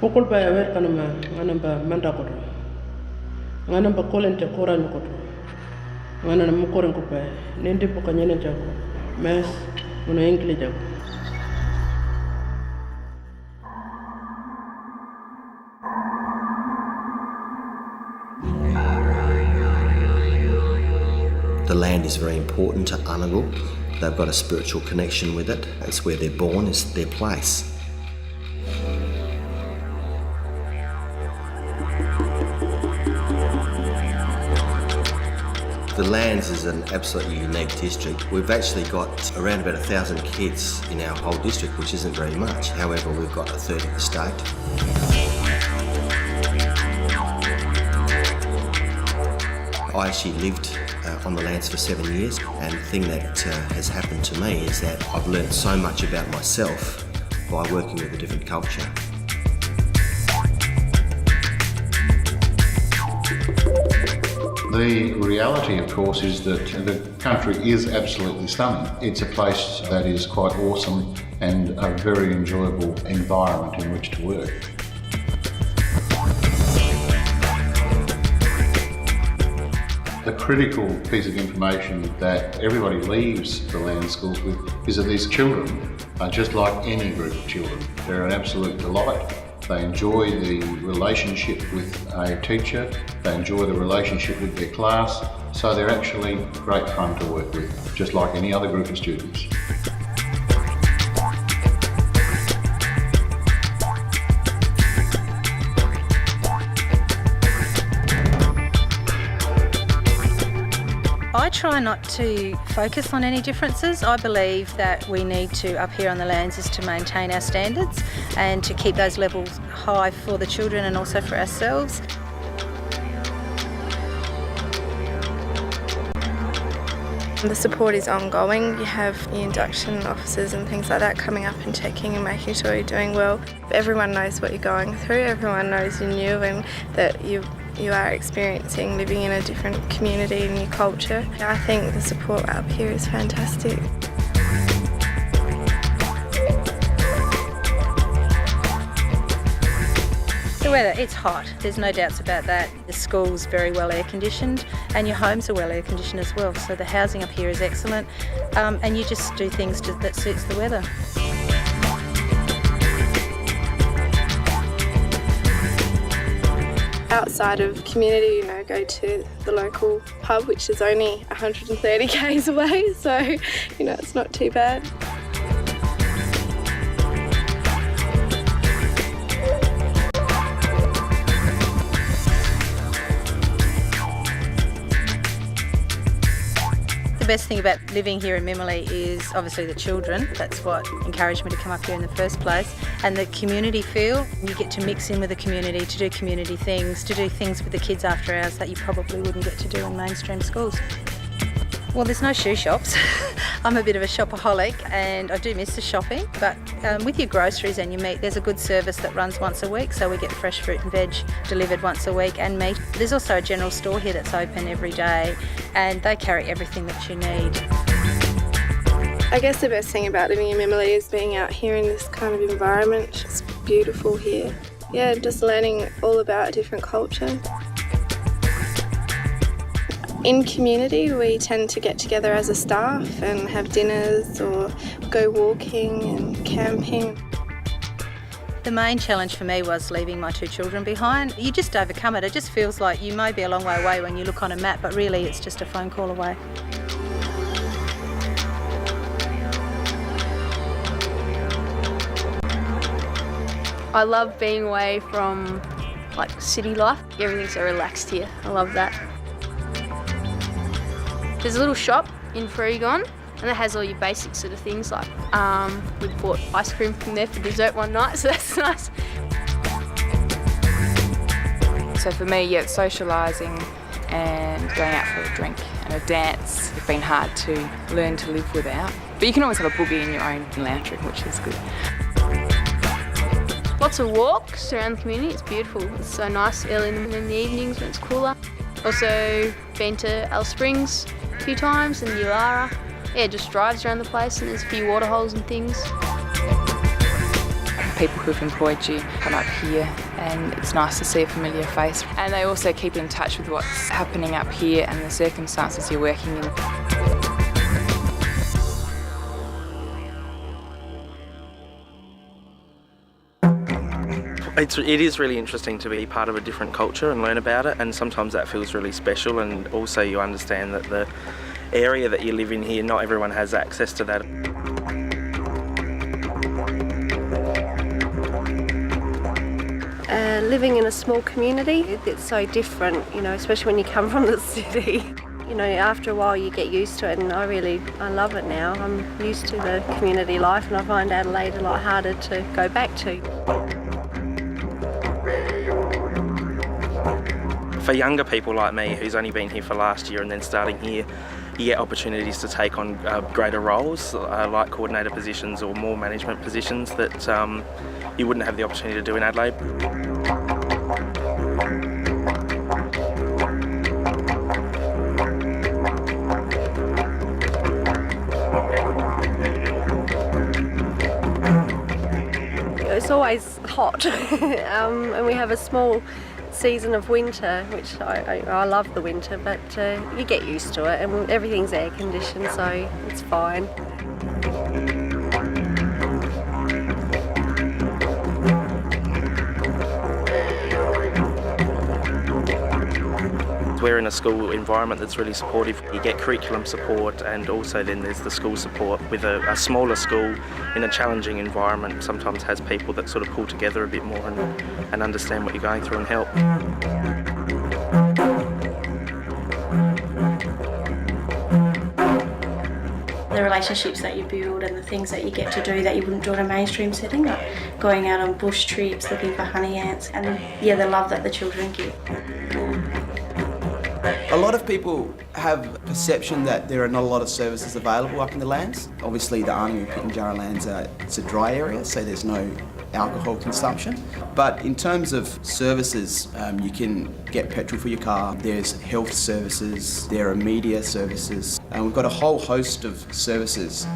Pukul pa awer kanama nganamba manda koto. Nganamba kolente koran koto. Nganana mukoren ko pa nende pokanyene jako. Mes uno engli jako. The land is very important to Anangu. They've got a spiritual connection with it. It's where they're born, it's their place. The Lands is an absolutely unique district. We've actually got around about 1,000 kids in our whole district, which isn't very much. However, we've got a third of the state. I actually lived on the Lands for 7 years, and the thing that has happened to me is that I've learnt so much about myself by working with a different culture. The reality, of course, is that the country is absolutely stunning. It's a place that is quite awesome and a very enjoyable environment in which to work. The critical piece of information that everybody leaves the land schools with is that these children are just like any group of children. They're an absolute delight. They enjoy the relationship with a teacher, they enjoy the relationship with their class, so they're actually great fun to work with, just like any other group of students. I try not to focus on any differences. I believe that we need to, up here on the Lands, is to maintain our standards and to keep those levels high for the children and also for ourselves. The support is ongoing. You have the induction officers and things like that coming up and checking and making sure you're doing well. Everyone knows what you're going through, everyone knows you're new and that you are experiencing living in a different community and your culture. I think the support up here is fantastic. The weather, it's hot, there's no doubts about that. The school's very well air conditioned and your homes are well air conditioned as well, so the housing up here is excellent, and you just do things that suits the weather. Outside of community, go to the local pub, which is only 130 k's away, so it's not too bad. The best thing about living here in Mimili is obviously the children. That's what encouraged me to come up here in the first place. And the community feel. You get to mix in with the community, to do community things, to do things with the kids after hours that you probably wouldn't get to do in mainstream schools. Well, there's no shoe shops. I'm a bit of a shopaholic and I do miss the shopping, but with your groceries and your meat, there's a good service that runs once a week, so we get fresh fruit and veg delivered once a week and meat. There's also a general store here that's open every day and they carry everything that you need. I guess the best thing about living in Mimili is being out here in this kind of environment. It's beautiful here. Yeah, just learning all about a different culture. In community, we tend to get together as a staff and have dinners or go walking and camping. The main challenge for me was leaving my two children behind. You just overcome it. It just feels like you may be a long way away when you look on a map, but really it's just a phone call away. I love being away from city life. Everything's so relaxed here. I love that. There's a little shop in Freegon and it has all your basic sort of things we bought ice cream from there for dessert one night, so that's nice. So for me, it's socialising and going out for a drink and a dance. It's been hard to learn to live without. But you can always have a boogie in your own lounge room, which is good. Lots of walks around the community, it's beautiful. It's so nice early in the evenings when it's cooler. Also been to Alice Springs a few times and Yulara. Yeah, just drives around the place and there's a few water holes and things. people who've employed you come up here, and it's nice to see a familiar face. And they also keep in touch with what's happening up here and the circumstances you're working in. It is really interesting to be part of a different culture and learn about it, and sometimes that feels really special, and also you understand that the area that you live in here, not everyone has access to that. Living in a small community, it's so different, especially when you come from the city. After a while you get used to it, and I love it now. I'm used to the community life, and I find Adelaide a lot harder to go back to. For younger people like me, who's only been here for last year and then starting here, you get opportunities to take on greater roles, like coordinator positions or more management positions that you wouldn't have the opportunity to do in Adelaide. It's always hot, and we have a small season of winter, which I love the winter, but you get used to it, and everything's air conditioned, so it's fine. We're in a school environment that's really supportive. You get curriculum support, and also then there's the school support. With a smaller school in a challenging environment sometimes has people that sort of pull together a bit more and understand what you're going through and help. The relationships that you build and the things that you get to do that you wouldn't do in a mainstream setting, like going out on bush trips, looking for honey ants, and the love that the children get. A lot of people have a perception that there are not a lot of services available up in the lands. Obviously the Anangu Pitjantjatjara lands it's a dry area, so there's no alcohol consumption. But in terms of services, you can get petrol for your car, there's health services, there are media services, and we've got a whole host of services.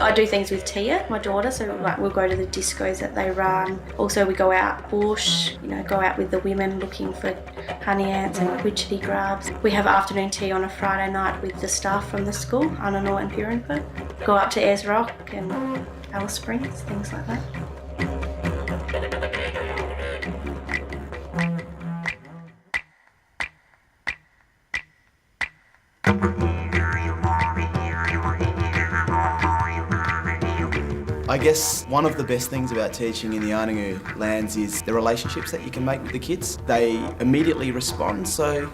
I do things with Tia, my daughter, so we'll go to the discos that they run. Also we go out bush, go out with the women looking for honey ants and witchetty grubs. We have afternoon tea on a Friday night with the staff from the school, Anangu and Purinpa. Go up to Ayers Rock and Alice Springs, things like that. I guess one of the best things about teaching in the Anangu lands is the relationships that you can make with the kids. They immediately respond, so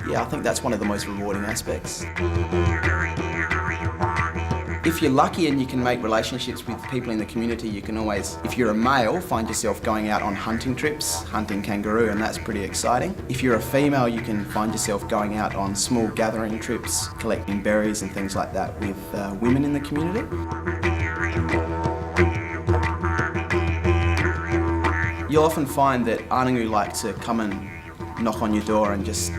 yeah, I think that's one of the most rewarding aspects. If you're lucky and you can make relationships with people in the community, you can always, if you're a male, find yourself going out on hunting trips, hunting kangaroo, and that's pretty exciting. If you're a female, you can find yourself going out on small gathering trips, collecting berries and things like that with women in the community. You'll often find that Anangu like to come and knock on your door and just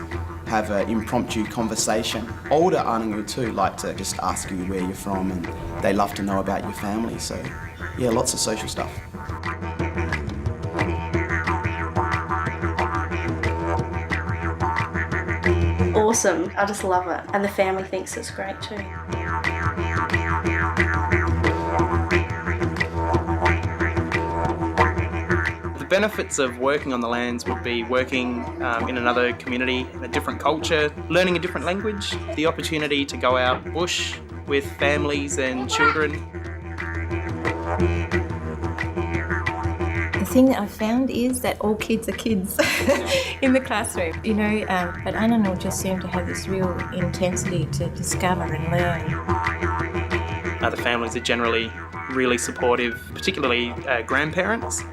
have an impromptu conversation. Older Anangu too like to just ask you where you're from, and they love to know about your family, so yeah, lots of social stuff. Awesome, I just love it, and the family thinks it's great too. The benefits of working on the lands would be working in another community, in a different culture, learning a different language, the opportunity to go out bush with families and children. The thing that I've found is that all kids are kids in the classroom, but Anangu just seem to have this real intensity to discover and learn. The families are generally really supportive, particularly grandparents.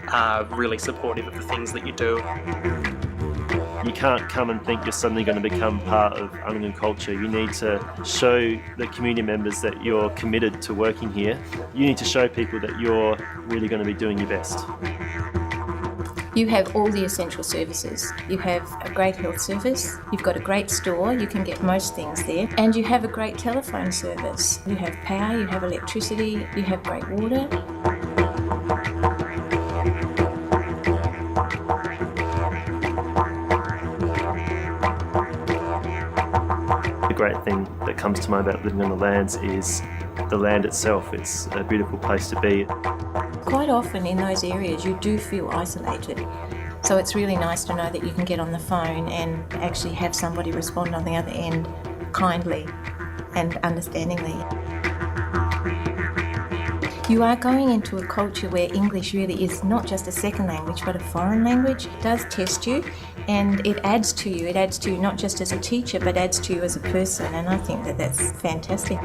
Are really supportive of the things that you do. You can't come and think you're suddenly going to become part of Anangu culture. You need to show the community members that you're committed to working here. You need to show people that you're really going to be doing your best. You have all the essential services. You have a great health service, you've got a great store, you can get most things there, and you have a great telephone service. You have power, you have electricity, you have great water. The great thing that comes to mind about living on the lands is the land itself. It's a beautiful place to be. Quite often in those areas you do feel isolated. So it's really nice to know that you can get on the phone and actually have somebody respond on the other end kindly and understandingly. You are going into a culture where English really is not just a second language but a foreign language. It does test you and it adds to you. It adds to you not just as a teacher but adds to you as a person, and I think that that's fantastic.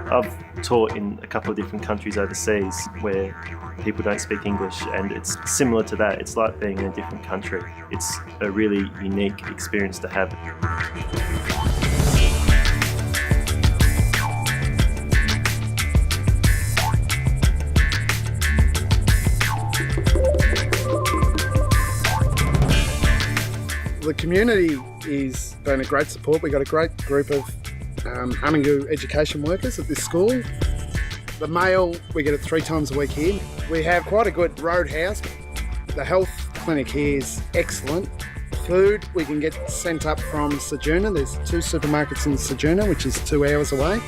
I've taught in a couple of different countries overseas where people don't speak English, and it's similar to that. It's like being in a different country. It's a really unique experience to have. The community is been a great support. We've got a great group of Anangu education workers at this school. The mail, we get it 3 times a week here. We have quite a good roadhouse. The health clinic here is excellent. Food we can get sent up from Sojourner. There's 2 supermarkets in Sojourner, which is 2 hours away.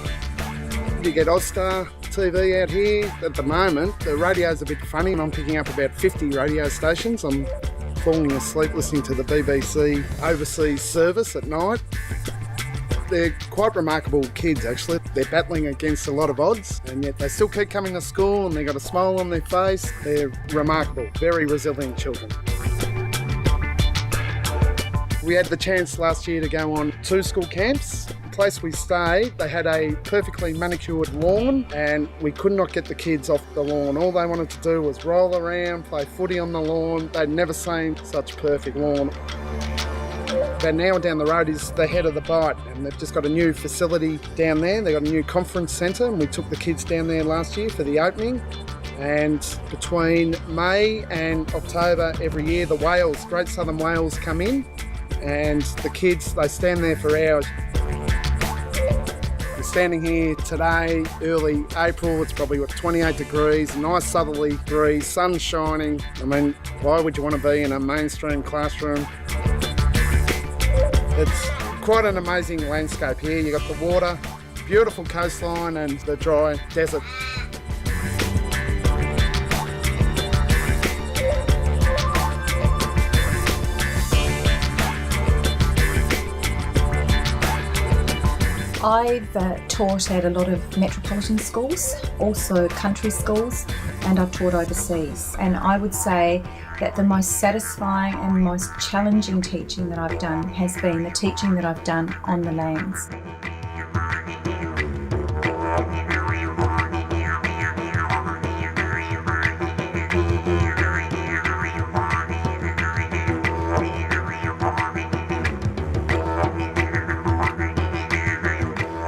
You get Austar TV out here. At the moment, the radio's a bit funny and I'm picking up about 50 radio stations. I'm falling asleep listening to the BBC overseas service at night. They're quite remarkable kids actually. They're battling against a lot of odds and yet they still keep coming to school and they've got a smile on their face. They're remarkable, very resilient children. We had the chance last year to go on 2 school camps. The place we stayed, they had a perfectly manicured lawn and we could not get the kids off the lawn. All they wanted to do was roll around, play footy on the lawn. They'd never seen such perfect lawn. About an hour down the road is the Head of the Bite, and they've just got a new facility down there. They've got a new conference centre and we took the kids down there last year for the opening. And between May and October every year, the whales, Great Southern Whales, come in and the kids, they stand there for hours. We're standing here today, early April, it's probably 28 degrees, nice southerly breeze, sun shining. I mean, why would you want to be in a mainstream classroom? It's quite an amazing landscape here. You've got the water, beautiful coastline and the dry desert. I've taught at a lot of metropolitan schools, also country schools, and I've taught overseas. And I would say that the most satisfying and most challenging teaching that I've done has been the teaching that I've done on the lands.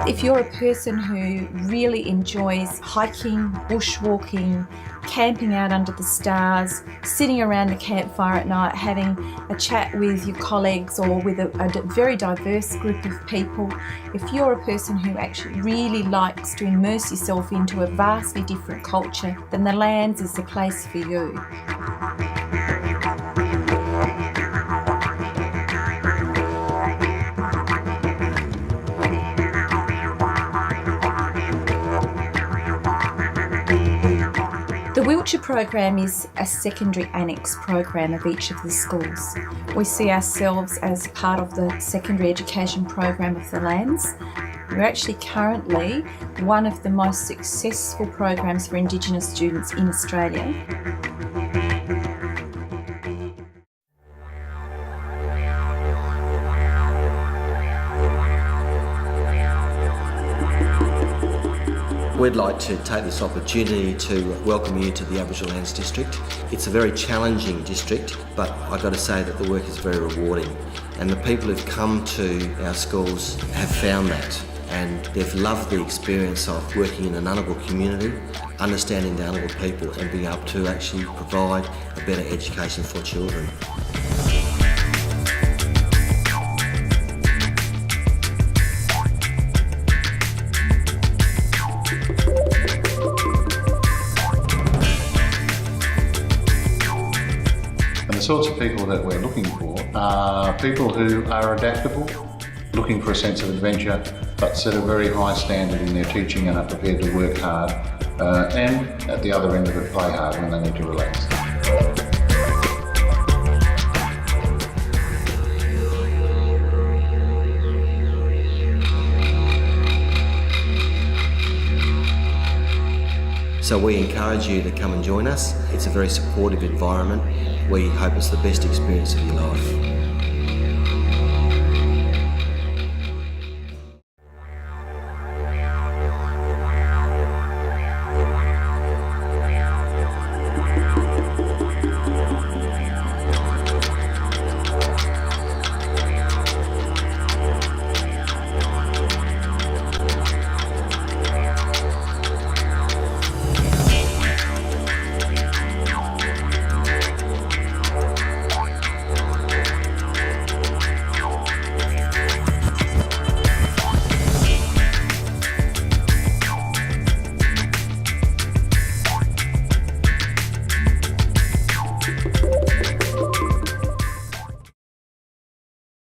If you're a person who really enjoys hiking, bushwalking, camping out under the stars, sitting around the campfire at night, having a chat with your colleagues or with a very diverse group of people, if you're a person who actually really likes to immerse yourself into a vastly different culture, then the lands is the place for you. The Wiltshire program is a secondary annex program of each of the schools. We see ourselves as part of the secondary education program of the lands. We're actually currently one of the most successful programs for Indigenous students in Australia. We'd like to take this opportunity to welcome you to the Aboriginal Lands District. It's a very challenging district, but I've got to say that the work is very rewarding. And the people who've come to our schools have found that. and they've loved the experience of working in an Anangu community, understanding the Anangu people and being able to actually provide a better education for children. And the sorts of people that we're looking for are people who are adaptable, looking for a sense of adventure, but set a very high standard in their teaching and are prepared to work hard, and at the other end of it, play hard when they need to relax. So we encourage you to come and join us. It's a very supportive environment. We hope it's the best experience of your life.